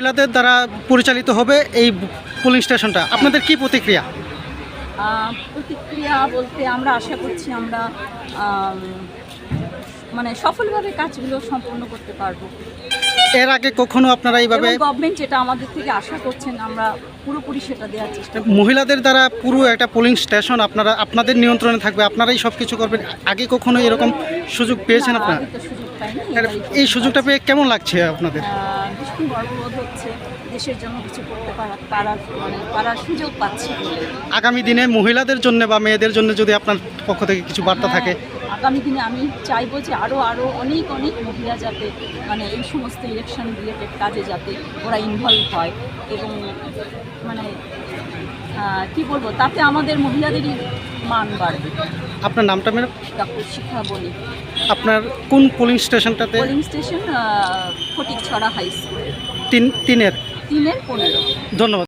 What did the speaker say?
মহিলাদের দ্বারা পরিচালিত হবে এই পুলিং স্টেশনটা, আপনাদের কি প্রতিক্রিয়া? প্রতিক্রিয়া বলতে আমরা আশা করছি আমরা মানে সফলভাবে কাজগুলো সম্পন্ন করতে পারবো। এর আগে কখনো আপনারা এইভাবে গভর্নমেন্ট যেটা আমাদের থেকে আশা করছেন আমরা পুরোপুরি সেটা দেওয়ার চেষ্টা করব। মহিলাদের দ্বারা পুরো একটা পুলিং স্টেশন আপনাদের নিয়ন্ত্রণে থাকবে, আপনারাই সব কিছু করবেন, আগে কখনো এরকম সুযোগ পেয়েছেন আপনারা? আমি তো সুযোগ পাইনি। এই সুযোগটা পেয়ে কেমন লাগছে আপনাদের? ভীষণ গর্ববোধ হচ্ছে, দেশের জন্য কিছু করতে পারার সুযোগ পাচ্ছি। আগামী দিনে মহিলাদের জন্য বা মেয়েদের জন্য যদি আপনার পক্ষ থেকে কিছু বার্তা থাকে? আগামী দিনে আমি চাইবো যে আরও অনেক মহিলা যাতে মানে এই সমস্ত ইলেকশন রিলেটেড কাজে যাতে ওরা ইনভলভ হয় এবং মানে কি বলবো, তাতে আমাদের মহিলাদেরই মান বাড়বে। আপনার নামটা ম্যাডাম? ডক্টর শিখা বণিক। আপনার কোন পুলিং স্টেশনটাতে? Polling station Fatikchhara high school, 3-এর 15। ধন্যবাদ।